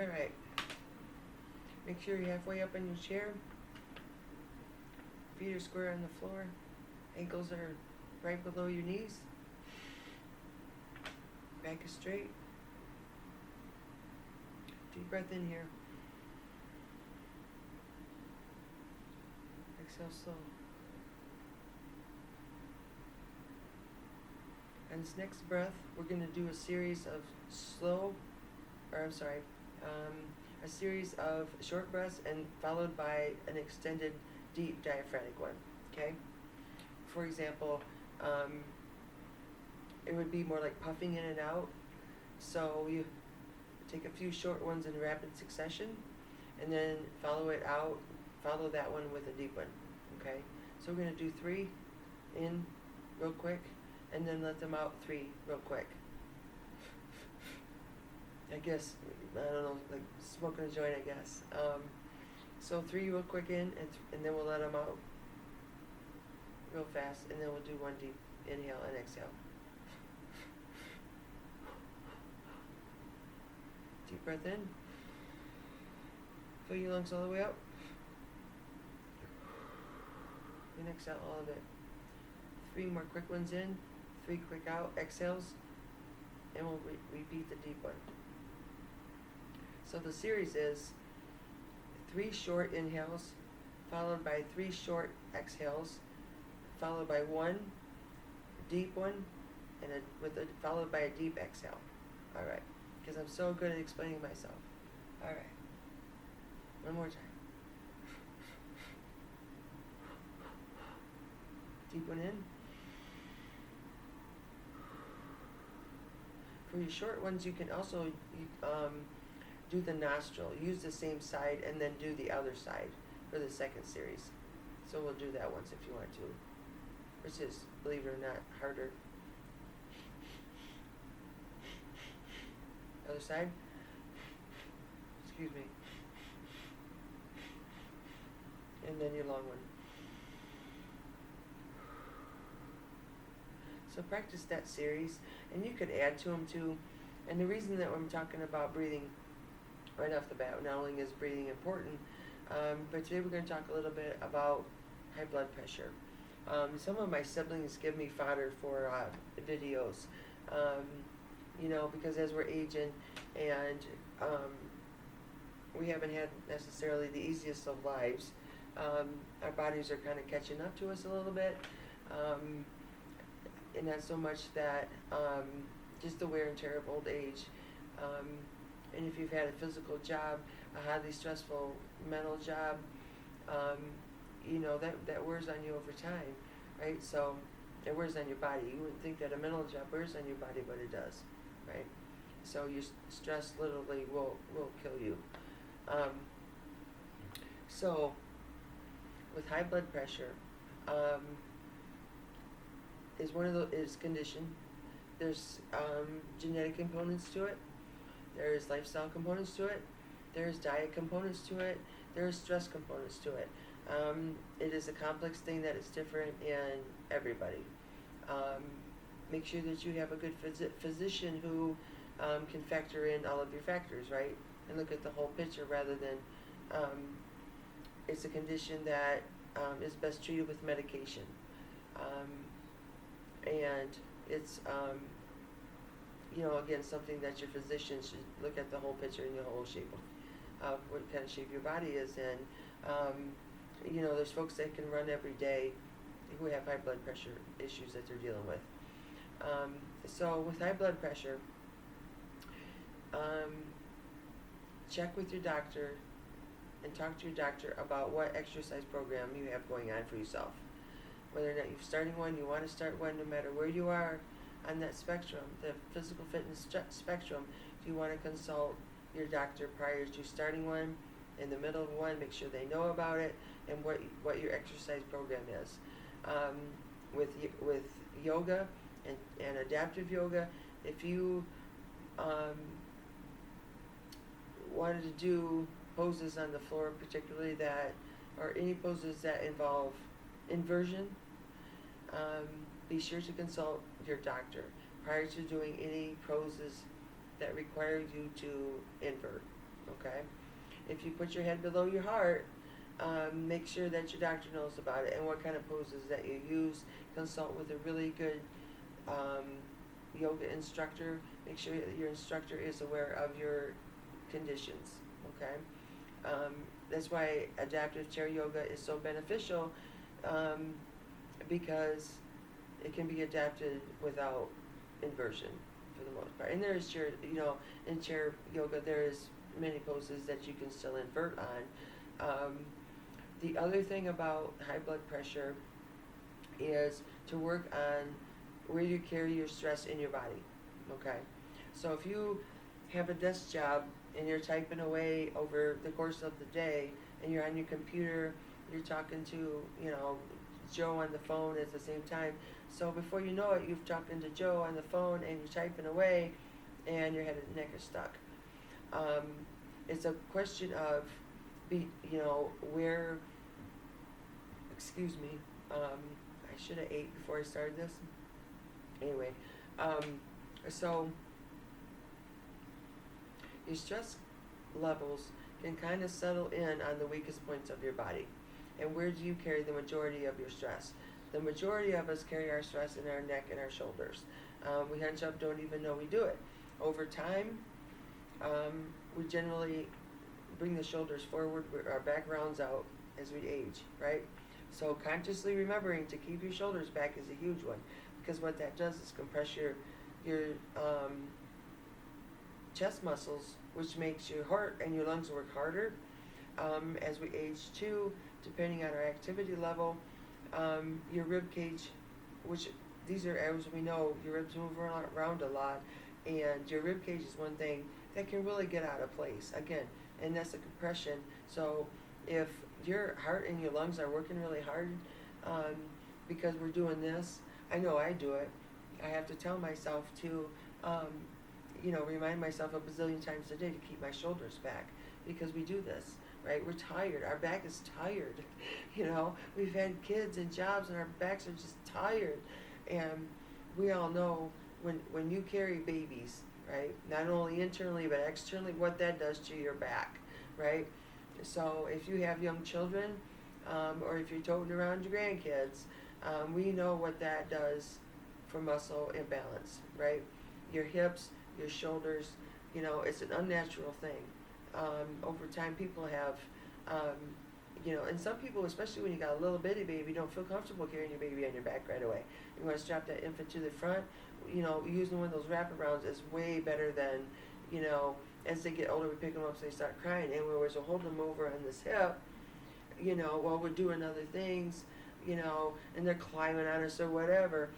Alright. Make sure you're halfway up in your chair. Feet are square on the floor. Ankles are right below your knees. Back is straight. Deep breath in here. Exhale slow. On this next breath, we're going to do a series of a series of short breaths and followed by an extended deep diaphragmatic one. Okay? For example, it would be more like puffing in and out. So you take a few short ones in rapid succession and then follow that one with a deep one. Okay? So we're going to do 3 in real quick and then let them out 3 real quick. I guess, I don't know, like smoking a joint, I guess. So 3 real quick in and then we'll let them out real fast and then we'll do 1 deep inhale and exhale. Deep breath in. Fill your lungs all the way up. And exhale all of it. 3 more quick ones in, 3 quick out exhales, and we'll repeat the deep one. So the series is 3 short inhales, followed by 3 short exhales, followed by 1 deep one, and followed by a deep exhale. All right, because I'm so good at explaining myself. All right, one more time. Deep one in. For your short ones, you can also do the nostril. Use the same side and then do the other side for the second series. So we'll do that once if you want to. Which is, believe it or not, harder. Other side. Excuse me. And then your long one. So practice that series, and you could add to them too. And the reason that I'm talking about breathing right off the bat, not only is breathing important, but today we're going to talk a little bit about high blood pressure. Some of my siblings give me fodder for videos, because as we're aging and we haven't had necessarily the easiest of lives, our bodies are kind of catching up to us a little bit. And not so much that just the wear and tear of old age. And if you've had a physical job, a highly stressful mental job, that wears on you over time, right? So it wears on your body. You wouldn't think that a mental job wears on your body, but it does, right? So your stress literally will kill you. So with high blood pressure, is condition. There's genetic components to it. There's lifestyle components to it. There's diet components to it. There's stress components to it. It is a complex thing that is different in everybody. Make sure that you have a good physician who can factor in all of your factors, right? And look at the whole picture rather than it's a condition that is best treated with medication. And it's, again, something that your physician should look at the whole picture and the whole shape of what kind of shape your body is in. There's folks that can run every day who have high blood pressure issues that they're dealing with. So with high blood pressure, check with your doctor and talk to your doctor about what exercise program you have going on for yourself. Whether or not you're starting one, you want to start one, no matter where you are on that spectrum, the physical fitness spectrum, if you want to consult your doctor prior to starting one, in the middle of one, make sure they know about it and what your exercise program is. With yoga and adaptive yoga, if you wanted to do poses on the floor, particularly or any poses that involve inversion, be sure to consult your doctor prior to doing any poses that require you to invert. okay? If you put your head below your heart, make sure that your doctor knows about it and what kind of poses that you use. Consult with a really good um, yoga instructor. Make sure that your instructor is aware of your conditions, okay? That's why adaptive chair yoga is so beneficial, um, because it can be adapted without inversion for the most part. And there is chair, in chair yoga there is many poses that you can still invert on. The other thing about high blood pressure is to work on where you carry your stress in your body, okay? So if you have a desk job and you're typing away over the course of the day and you're on your computer, you're talking to, Joe on the phone at the same time. So before you know it, you've talking to Joe on the phone and you're typing away and your head and neck are stuck. It's a question of, where, excuse me, I should have ate before I started this. Anyway, so your stress levels can kind of settle in on the weakest points of your body. And where do you carry the majority of your stress? The majority of us carry our stress in our neck and our shoulders. We hunch up, don't even know we do it. Over time, we generally bring the shoulders forward, our back rounds out as we age, right? So consciously remembering to keep your shoulders back is a huge one, because what that does is compress your chest muscles, which makes your heart and your lungs work harder. As we age too, depending on our activity level, your rib cage, which these are, as we know, your ribs move around a lot, and your rib cage is one thing that can really get out of place again, and that's the compression. So if your heart and your lungs are working really hard, because we're doing this, I know I do it, I have to tell myself to remind myself a bazillion times a day to keep my shoulders back, because we do this, right? We're tired. Our back is tired. We've had kids and jobs and our backs are just tired. And we all know when you carry babies, right? Not only internally but externally, what that does to your back, right? So if you have young children, or if you're toting around your grandkids, we know what that does for muscle imbalance, right? Your hips, your shoulders, it's an unnatural thing. Over time, people have, and some people, especially when you got a little bitty baby, don't feel comfortable carrying your baby on your back right away. You want to strap that infant to the front. Using one of those wraparounds is way better than, as they get older, we pick them up so they start crying. And we're holding them over on this hip, while we're doing other things, and they're climbing on us or whatever,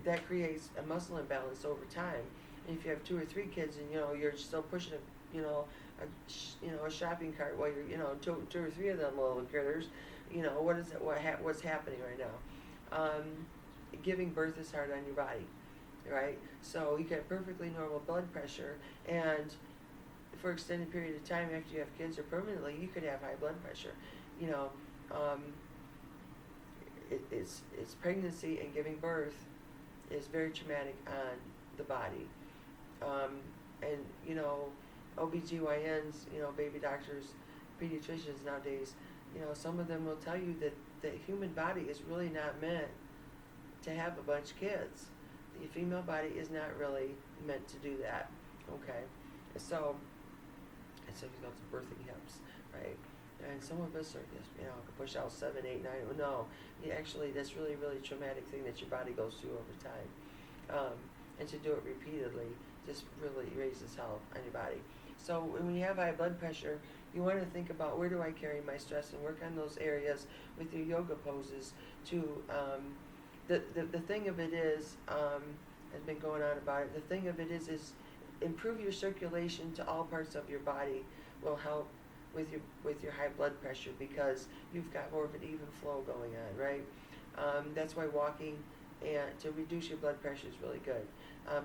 that creates a muscle imbalance over time. And if you have 2 or 3 kids and, you're still pushing a shopping cart while you're, two or three of them little critters, what's happening right now? Giving birth is hard on your body, right? So you get perfectly normal blood pressure, and for extended period of time after you have kids or permanently, you could have high blood pressure. It's pregnancy and giving birth is very traumatic on the body. And OBGYNs, baby doctors, pediatricians nowadays, some of them will tell you that the human body is really not meant to have a bunch of kids. The female body is not really meant to do that, okay? So you've got the birthing hips, right? And some of us are just, can push out 7, 8, 9. No, actually, that's really, really traumatic thing that your body goes through over time. And to do it repeatedly just really raises hell on your body. So when you have high blood pressure, you want to think about, where do I carry my stress, and work on those areas with your yoga poses to, the thing of it is, has been going on about it, the thing of it is improve your circulation to all parts of your body will help with your high blood pressure, because you've got more of an even flow going on, right? That's why walking and to reduce your blood pressure is really good,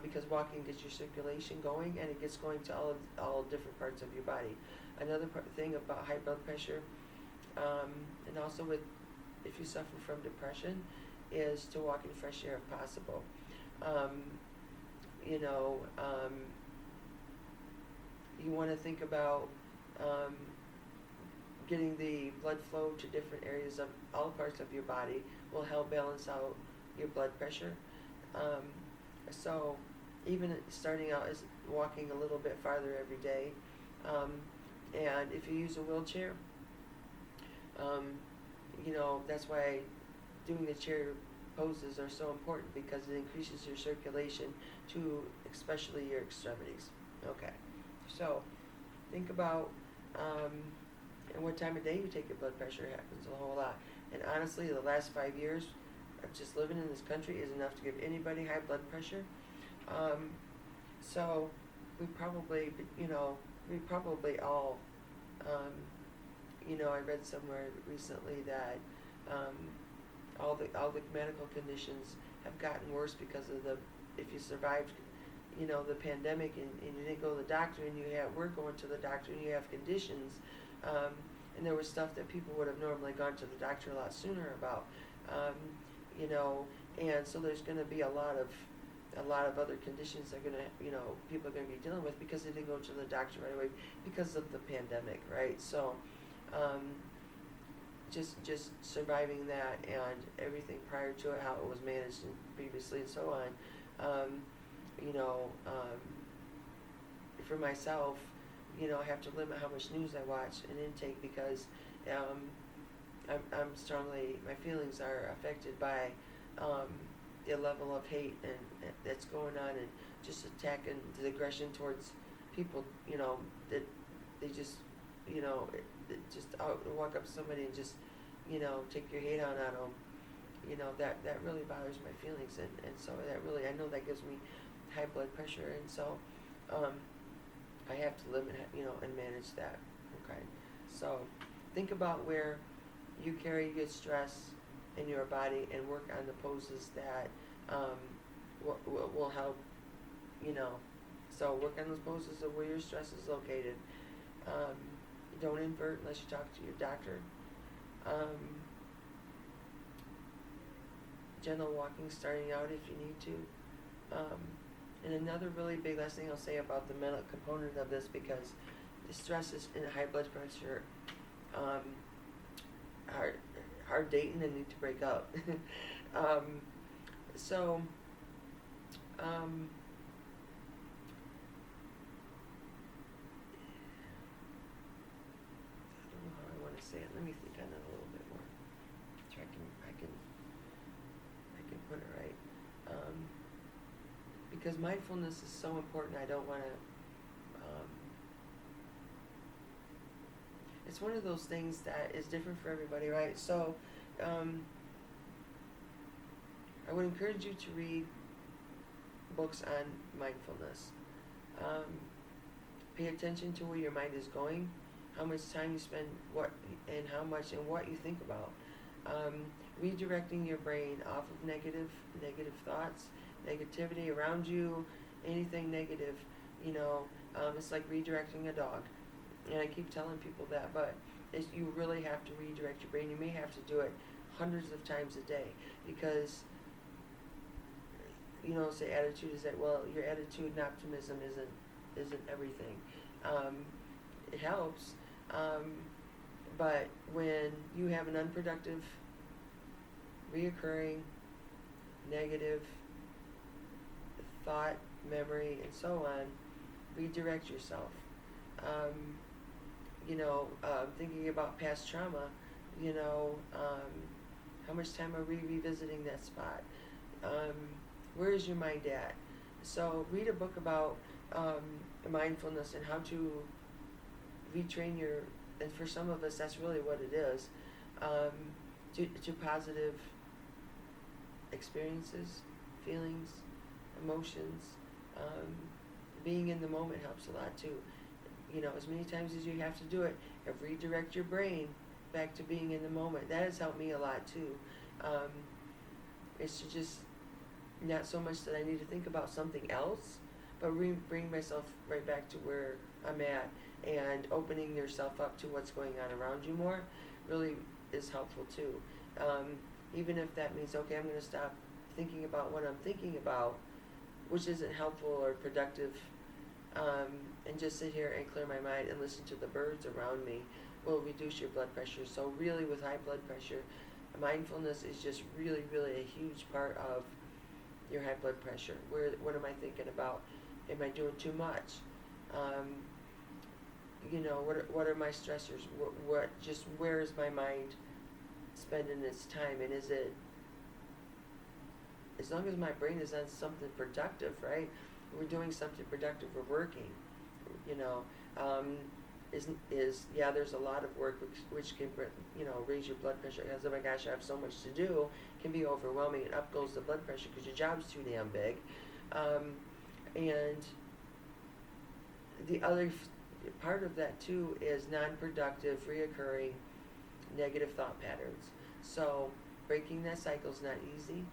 because walking gets your circulation going, and it gets going to all different parts of your body. Another thing about high blood pressure, and also if you suffer from depression, is to walk in fresh air if possible. You want to think about um, getting the blood flow to different areas of all parts of your body will help balance out your blood pressure. Um, so even starting out as walking a little bit farther every day, um, and if you use a wheelchair, um, that's why doing the chair poses are so important, because it increases your circulation to especially your extremities. Okay, so think about and what time of day you take your blood pressure happens a whole lot. And honestly, the last 5 years of just living in this country is enough to give anybody high blood pressure. So we probably, all, I read somewhere recently that all the medical conditions have gotten worse because of if you survived, the pandemic and you didn't go to the doctor and we're going to the doctor and you have conditions, and there was stuff that people would have normally gone to the doctor a lot sooner about, and so there's going to be a lot of other conditions that are going to, people are going to be dealing with because they didn't go to the doctor right away because of the pandemic, right? So, just surviving that and everything prior to it, how it was managed and previously and so on, for myself, I have to limit how much news I watch and intake because my feelings are affected by the level of hate and that's going on, and just attack and the aggression towards people, that they just, just walk up to somebody and just, take your hate on them. That really bothers my feelings, and so that really, I know that gives me high blood pressure, and so I have to limit, and manage that. Okay, so think about where you carry good stress in your body and work on the poses that will help, so work on those poses of where your stress is located. Don't invert unless you talk to your doctor. Gentle walking starting out if you need to. And another really big last thing I'll say about the mental component of this, because the stresses and high blood pressure are dating and need to break up. So I don't know how I want to say it. Let me think on it a little bit more. So I can put it right. Because mindfulness is so important. I don't want to. It's one of those things that is different for everybody, right? So, I would encourage you to read books on mindfulness. Pay attention to where your mind is going, how much time you spend, how much and what you think about. Redirecting your brain off of negative thoughts, negativity around you, anything negative, it's like redirecting a dog. And I keep telling people that, but you really have to redirect your brain. You may have to do it hundreds of times a day, because say attitude is that, well, your attitude and optimism isn't everything. It helps, but when you have an unproductive, reoccurring, negative thought, memory, and so on, redirect yourself. Thinking about past trauma, how much time are we revisiting that spot? Where is your mind at? So read a book about mindfulness and how to retrain and for some of us that's really what it is, to positive experiences, feelings, emotions. Being in the moment helps a lot too. As many times as you have to do it, and redirect your brain back to being in the moment. That has helped me a lot too. It's to just not so much that I need to think about something else, but bring myself right back to where I'm at, and opening yourself up to what's going on around you more really is helpful too. Even if that means, okay, I'm going to stop thinking about what I'm thinking about, which isn't helpful or productive and just sit here and clear my mind and listen to the birds around me will reduce your blood pressure. So really with high blood pressure, mindfulness is just really, really a huge part of your high blood pressure. What am I thinking about? Am I doing too much? What are my stressors? Where is my mind spending its time? And is it, as long as my brain is on something productive, right? We're doing something productive, we're working, you know, there's a lot of work which can, raise your blood pressure, because, oh my gosh, I have so much to do, can be overwhelming, and up goes the blood pressure because your job's too damn big. And the other part of that too is non-productive, reoccurring negative thought patterns. So breaking that cycle is not easy.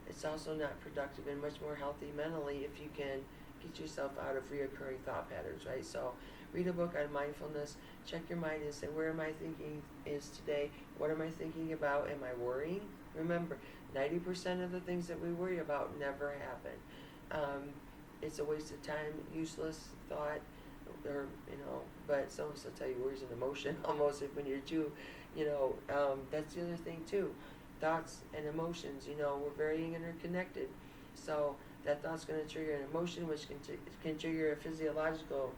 It's also not productive and much more healthy mentally if you can get yourself out of reoccurring thought patterns, right? So read a book on mindfulness, check your mind and say, where am I thinking is today? What am I thinking about? Am I worrying? Remember, 90% of the things that we worry about never happen. It's a waste of time, useless thought, or, but some of us will tell you worries an emotion almost when you're too, that's the other thing too. Thoughts and emotions, we're very interconnected. So that thought's going to trigger an emotion, which can trigger a physiological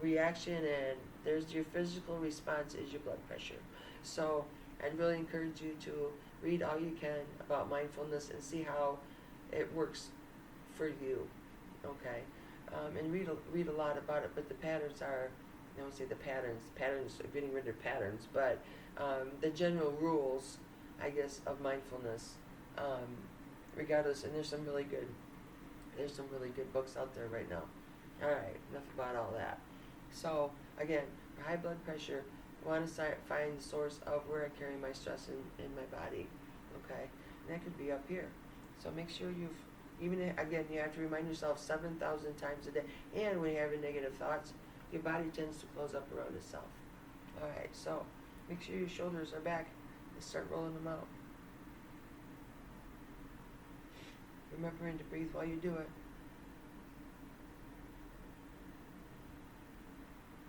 reaction, and there's your physical response is your blood pressure. So I'd really encourage you to read all you can about mindfulness and see how it works for you, okay? And read a lot about it, but the patterns are, I don't say the patterns are getting rid of patterns, but the general rules, I guess, of mindfulness, regardless, and there's some really good books out there right now. All right, enough about all that. So again, for high blood pressure, I want to find the source of where I carry my stress in my body, okay? And that could be up here. So make sure you have to remind yourself 7,000 times a day. And when you're having negative thoughts, your body tends to close up around itself. All right, so make sure your shoulders are back and start rolling them out. Remembering to breathe while you do it.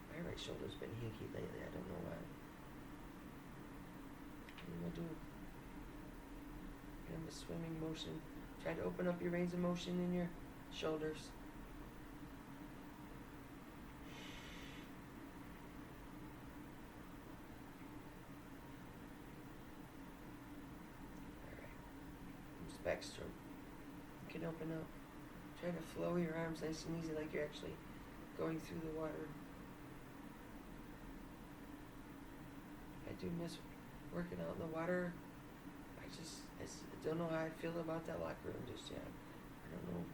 My right shoulder's been hinky lately. I don't know why. What am I doing? I'm a swimming motion. Try to open up your range of motion in your shoulders. Alright. Comes back stroke. You can open up. Try to flow your arms nice and easy like you're actually going through the water. I do miss working out in the water. I don't know how I feel about that locker room just yet. I don't know.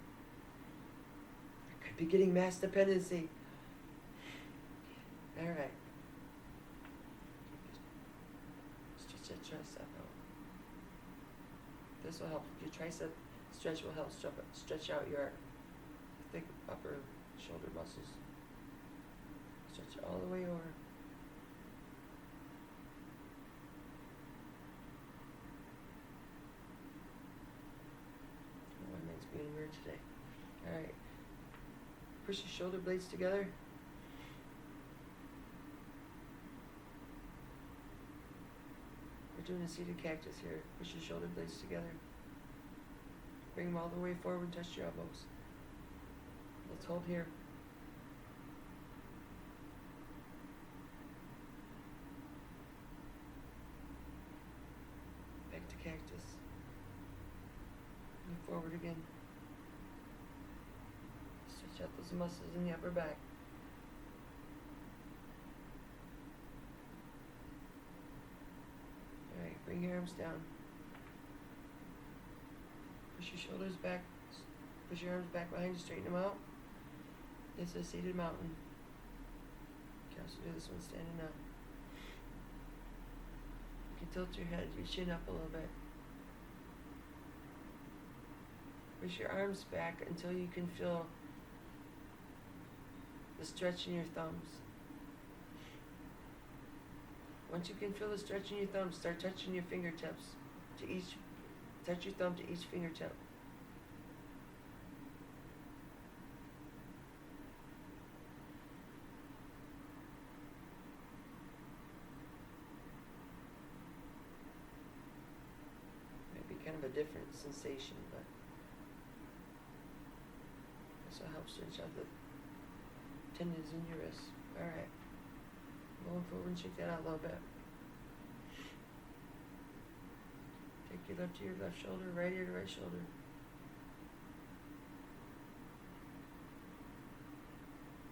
I could be getting mass dependency. All right. Stretch that tricep out. This will help. Your tricep stretch will help stretch out your thick upper shoulder muscles. Stretch it all the way over. Being weird today. Alright. Push your shoulder blades together. We're doing a seated cactus here. Push your shoulder blades together. Bring them all the way forward, touch your elbows. Let's hold here. Back to cactus. Move forward again. Stretch out those muscles in the upper back. Alright, bring your arms down. Push your shoulders back. Push your arms back behind you, straighten them out. This is a seated mountain. You can also do this one standing up. You can tilt your head, your chin up a little bit. Push your arms back until you can feel the stretch in your thumbs. Once you can feel the stretch in your thumbs, start touching your fingertips touch your thumb to each fingertip. sensation, but this will help stretch out the tendons in your wrists. Alright. Going forward and shake that out a little bit. Take your left ear to your left shoulder, right ear to right shoulder.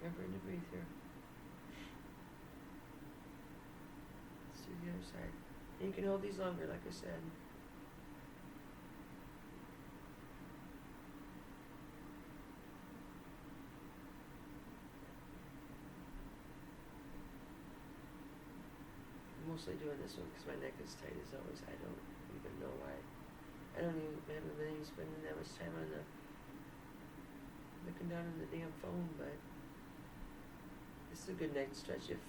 Remembering to breathe here. Let's do the other side. And you can hold these longer, like I said. I'm mostly doing this one because my neck is tight as always. I don't even know why. I haven't been even spending that much time on the looking down on the damn phone, but this is a good neck stretch if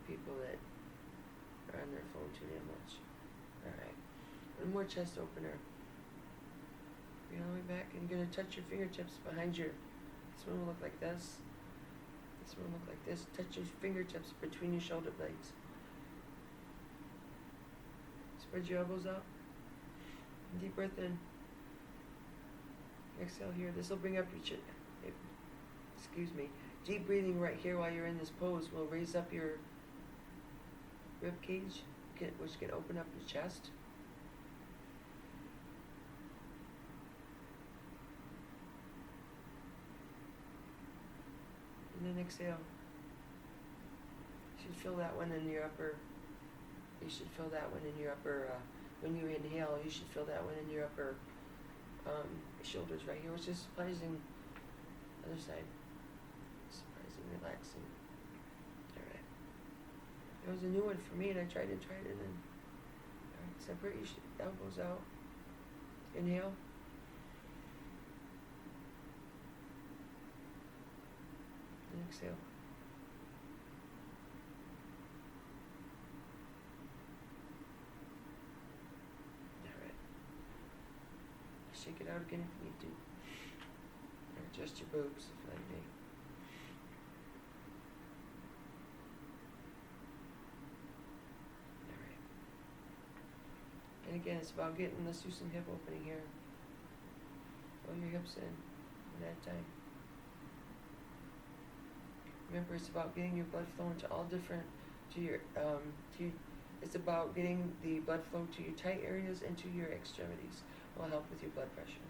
people that are on their phone too damn much. Alright. One more chest opener. Bring it all the way back, and you're going to touch your fingertips behind your, this one will look like this. This one will look like this. Touch your fingertips between your shoulder blades. Spread your elbows out. Deep breath in. Exhale here. This will bring up your chin. Excuse me. Deep breathing right here while you're in this pose will raise up your rib cage, which can open up your chest. And then exhale. You should feel that one in your upper. You should feel that one in your upper. When you inhale, you should feel that one in your upper shoulders right here, which is surprising. Other side. Surprising, relaxing. Alright. That was a new one for me, and I tried it, and then. Alright, separate your elbows out. Inhale. And exhale. Alright. Shake it out again if you need to. Or adjust your boobs if like me. Alright. And again, it's about getting, let's do some hip opening here. Roll your hips in that time. Remember, it's about getting your blood flowing to all different, it's about getting the blood flow to your tight areas and to your extremities. It will help with your blood pressure.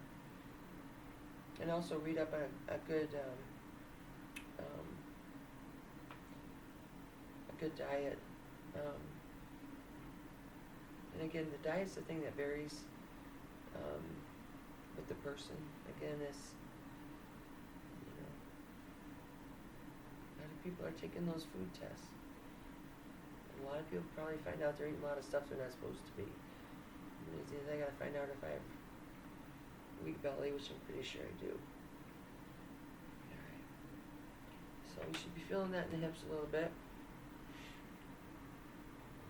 And also read up on a good diet. And again, the diet's the thing that varies with the person. Again, it's, a lot of people are taking those food tests. And a lot of people probably find out they're eating a lot of stuff they're not supposed to be. I gotta find out if I have weak belly, which I'm pretty sure I do. Alright. So you should be feeling that in the hips a little bit.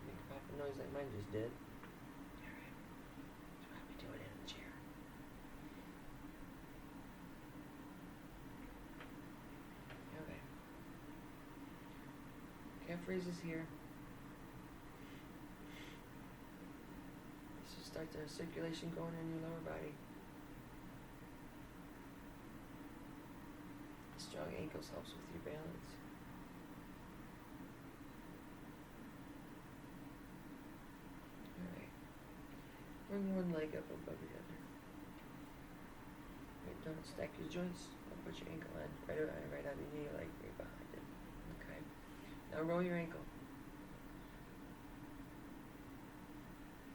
Make a popping noise like mine just did. Alright. That's what I'll be doing in the chair. Okay. Calf raises here. This will start the circulation going in your lower body. Strong ankles helps with your balance. Alright. Bring one leg up above the other. Right, don't stack your joints. Don't put your ankle on right on your knee, like right behind it. Okay. Now roll your ankle.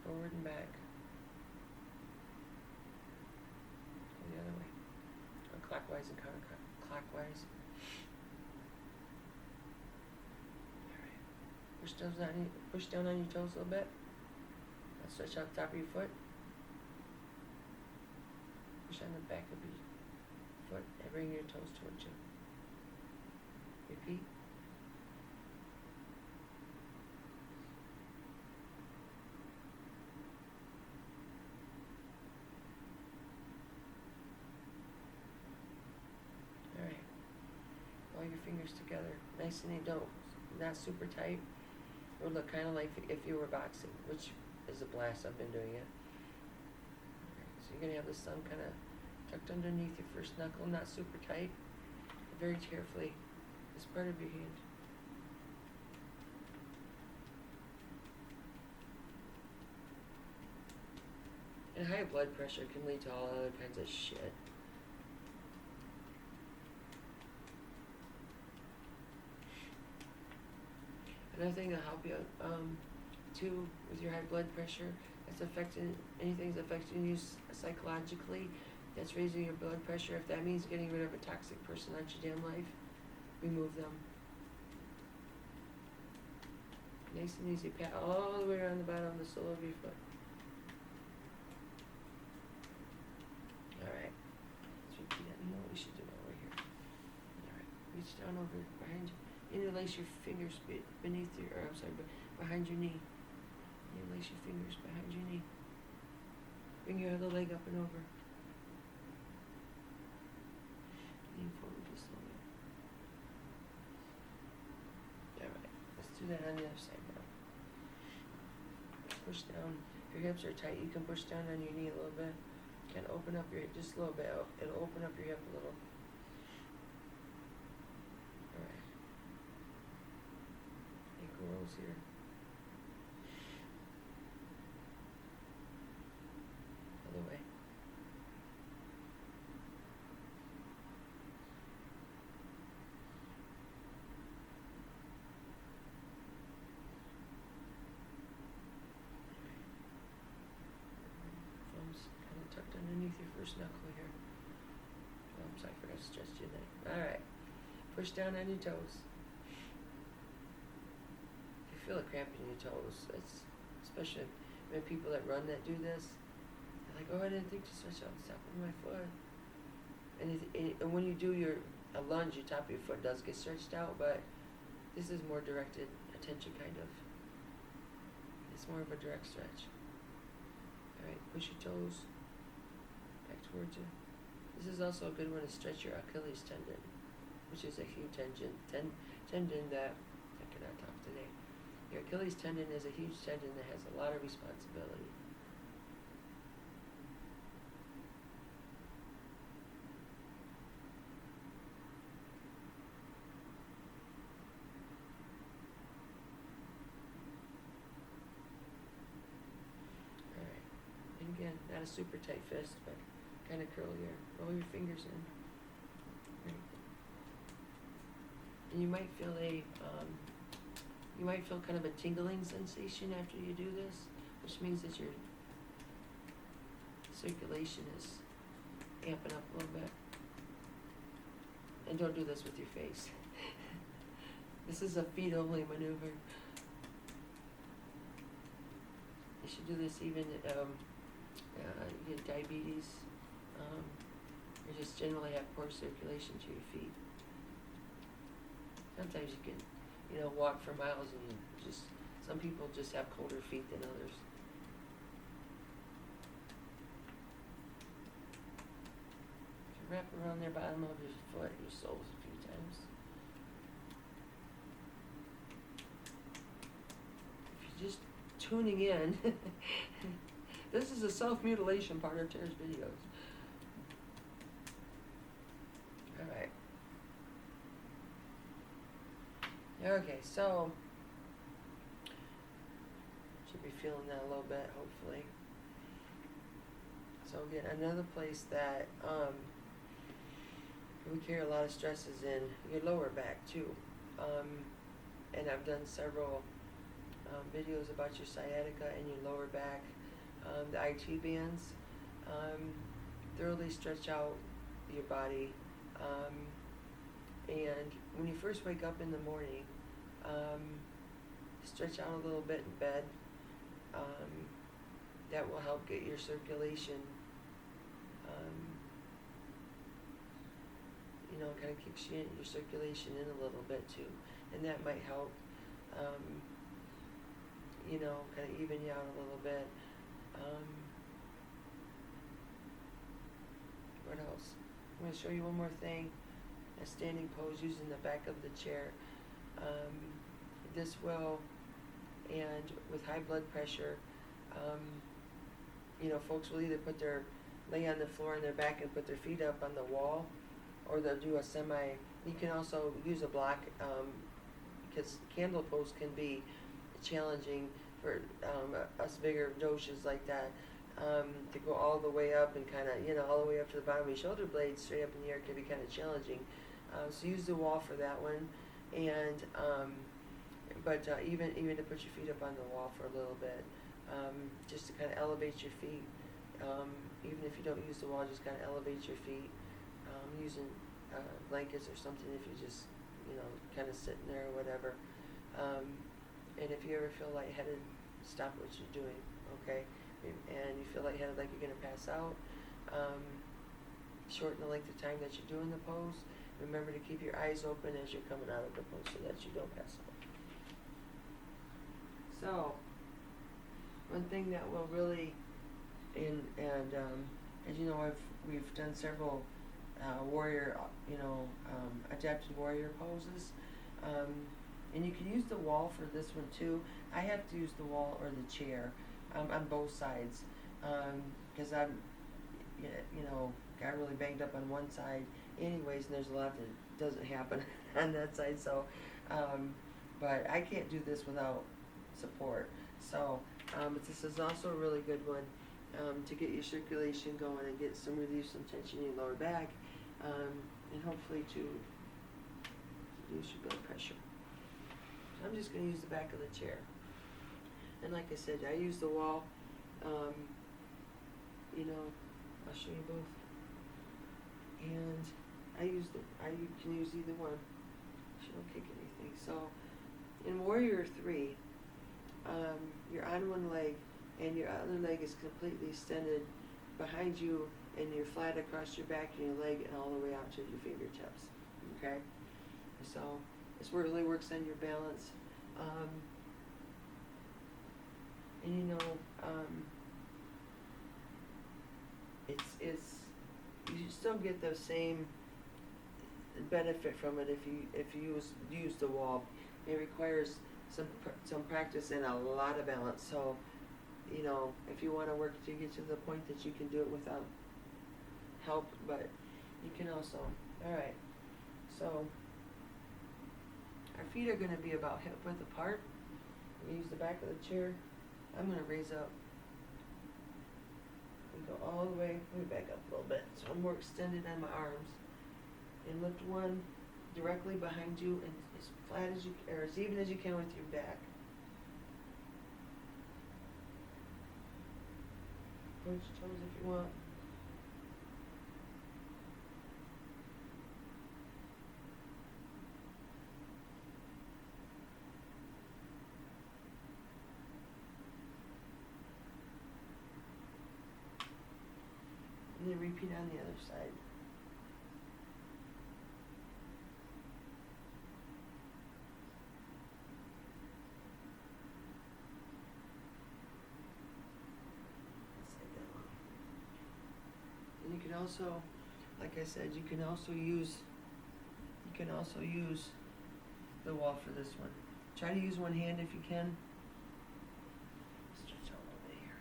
Forward and back. Go the other way. Or clockwise and counterclockwise. Alright. Push down on your toes a little bit. Now stretch out the top of your foot. Push on the back of your foot and bring your toes towards you. Repeat. All your fingers together, nice and not super tight. It would look kind of like if you were boxing, which as a blast. I've been doing it. Alright, so you're going to have this thumb kind of tucked underneath your first knuckle, not super tight, but very carefully. This part of your hand. And high blood pressure can lead to all other kinds of shit. Another thing that'll help you too with your high blood pressure, that's affecting anything that's affecting you psychologically, that's raising your blood pressure. If that means getting rid of a toxic person out your damn life, remove them. Nice and easy. Pat all the way around the bottom of the sole of your foot. Alright. Let's repeat it. You know what we should do while we're here. Alright. Reach down over behind you. Interlace your fingers beneath your, or I'm sorry, behind your knee. Interlace your fingers behind your knee. Bring your other leg up and over. Lean forward just a little bit. Alright. Let's do that on the other side now. Push down. Your hips are tight. You can push down on your knee a little bit. You can open up your hip just a little bit. It'll open up your hip a little. Alright. Ankle rolls here. Other way. Tucked underneath your first knuckle here. Oh, I'm sorry, I forgot to stretch your leg. Alright. Push down on your toes. If you feel a cramp in your toes, it's especially when people that run that do this, they're like, oh, I didn't think to stretch out the top of my foot. And when you do a lunge, your top of your foot does get stretched out, but this is more directed attention kind of. It's more of a direct stretch. Alright, push your toes back towards you. This is also a good one to stretch your Achilles tendon, which is a huge tendon that I cannot talk today. Your Achilles tendon is a huge tendon that has a lot of responsibility. Alright. And again, not a super tight fist, but kind of roll your fingers in. Right. And you might feel kind of a tingling sensation after you do this, which means that your circulation is amping up a little bit. And don't do this with your face. This is a feet-only maneuver. You should do this even you get diabetes, or just generally have poor circulation to your feet. Sometimes you can, walk for miles and some people just have colder feet than others. If you wrap around the bottom of your foot, your soles a few times. If you're just tuning in, this is the self-mutilation part of Tara's videos. Alright. Okay, so should be feeling that a little bit, hopefully. So again, another place that we carry a lot of stress is in your lower back too. And I've done several videos about your sciatica and your lower back. The IT bands thoroughly stretch out your body. And when you first wake up in the morning, stretch out a little bit in bed. That will help get your circulation, kind of kicks your circulation in a little bit too. And that might help, kind of even you out a little bit. What else? I'm going to show you one more thing. A standing pose using the back of the chair. This will, and with high blood pressure, You know, folks will either lay on the floor on their back and put their feet up on the wall, or they'll do a semi. You can also use a block, because candle pose can be challenging for us bigger doshes like that. To go all the way up and kind of, you know, all the way up to the bottom of your shoulder blades, straight up in the air, can be kind of challenging. So use the wall for that one, and even to put your feet up on the wall for a little bit, just to kind of elevate your feet. Even if you don't use the wall, just kind of elevate your feet, using blankets or something if you just, you know, kind of sitting there or whatever. And if you ever feel lightheaded, stop what you're doing, okay? And you feel lightheaded like you're going to pass out, shorten the length of time that you're doing the pose. Remember to keep your eyes open as you're coming out of the pose so that you don't pass out. So, one thing that will really, as you know, we've done several warrior, adapted warrior poses, and you can use the wall for this one too. I have to use the wall or the chair on both sides, because I'm, got really banged up on one side anyways, and there's a lot that doesn't happen on that side. So, but I can't do this without support. So, but this is also a really good one to get your circulation going and get some relief, some tension in your lower back, and hopefully to reduce your blood pressure. So I'm just going to use the back of the chair. And like I said, I use the wall. I'll show you both. And you can use either one. She don't kick anything. So in Warrior 3, you're on one leg and your other leg is completely extended behind you, and you're flat across your back and your leg and all the way out to your fingertips. Okay? So this really works on your balance. You still get the same benefit from it if you use the wall. It requires some practice and a lot of balance. So, if you want to work to get to the point that you can do it without help, but you can also. All right. So our feet are going to be about hip width apart. We use the back of the chair. I'm going to raise up and go all the way. Let me back up a little bit so I'm more extended on my arms. And lift one directly behind you and as flat as you, or as even as you can with your back. Point your toes if you want. And then repeat on the other side. And you can also, like I said, you can also use the wall for this one. Try to use one hand if you can. Stretch all the way here.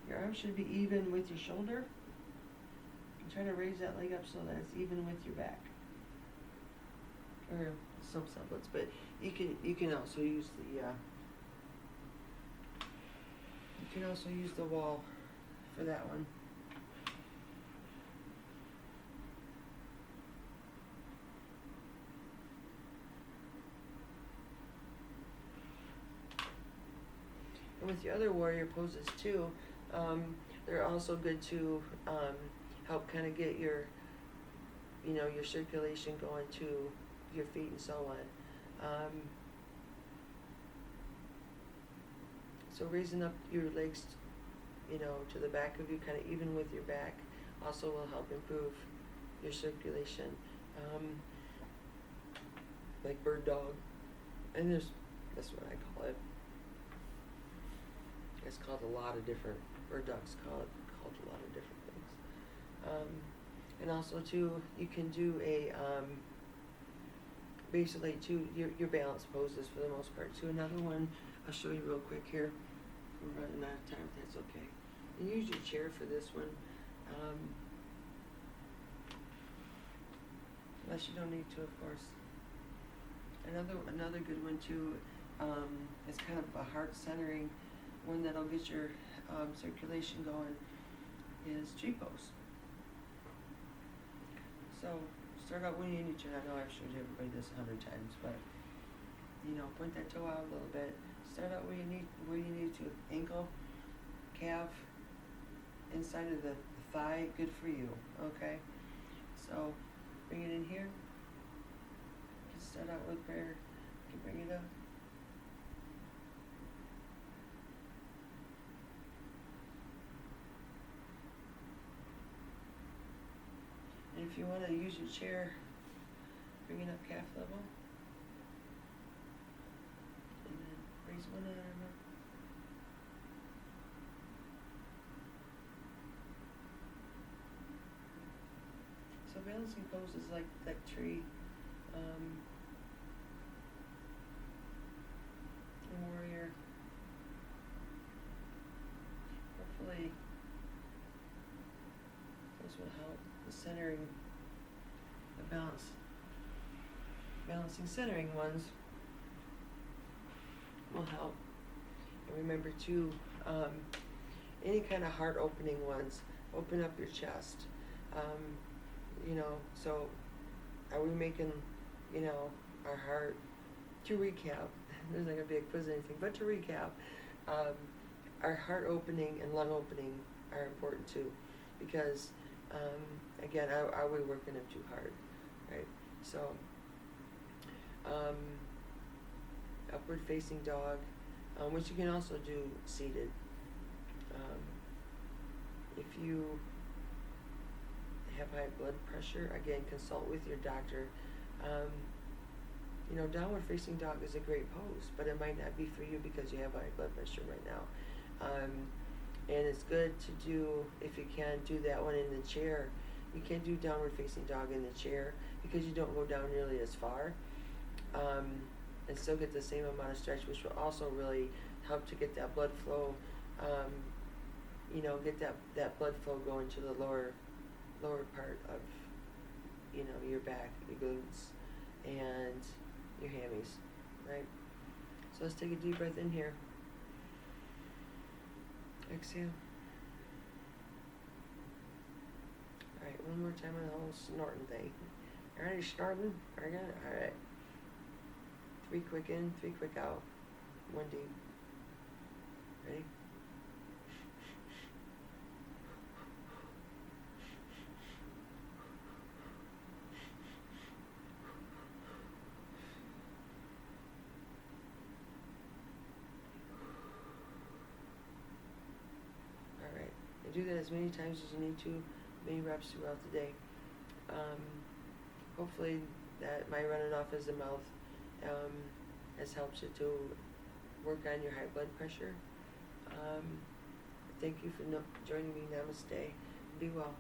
Your arm should be even with your shoulder. Try to raise that leg up so that it's even with your back, or some semblance. But you can also use the wall for that one. And with your other warrior poses too, they're also good to help kind of get your circulation going to your feet and so on. So raising up your legs, to the back of you, kind of even with your back, also will help improve your circulation. Like bird dog, and that's what I call it. It's called a lot of different, bird dogs called a lot of different things. And also too, you can do basically your balance poses for the most part too. Another one I'll show you real quick here. We're running out of time, if that's okay. And use your chair for this one. Unless you don't need to, of course. Another good one too, is kind of a heart centering one that'll get your circulation going, is tree pose. So start out when you need to. I know I've showed everybody this 100 times, but point that toe out a little bit. Start out where you need to. Ankle, calf, inside of the thigh, good for you. Okay, so bring it in here. Just start out with prayer. You can bring it up. And if you want to use your chair, bring it up calf level. And then raise one arm up. So balancing pose is like tree, warrior. Hopefully those will help. The centering, the balancing centering ones will help. And remember too, any kind of heart opening ones, open up your chest. So are we making, our heart, to recap, there's not going to be a quiz or anything, but to recap, our heart opening and lung opening are important too, because, again, are we working them too hard, right? So, upward facing dog, which you can also do seated. If you have high blood pressure, again, consult with your doctor. Downward facing dog is a great pose, but it might not be for you because you have high blood pressure right now. And it's good to do, if you can, do that one in the chair. You can't do downward facing dog in the chair because you don't go down nearly as far. And still get the same amount of stretch, which will also really help to get that blood flow, get that blood flow going to the lower part of, your back, your glutes, and your hammies, right? So let's take a deep breath in here. Exhale. All right, one more time on the whole snorting thing. All right, snorting? I got it. All right. 3 quick in, 3 quick out. 1 deep. Ready? Do that as many times as you need to, many reps throughout the day. Hopefully that my running off as the mouth has helped you to work on your high blood pressure. Thank you for joining me. Namaste. Be well.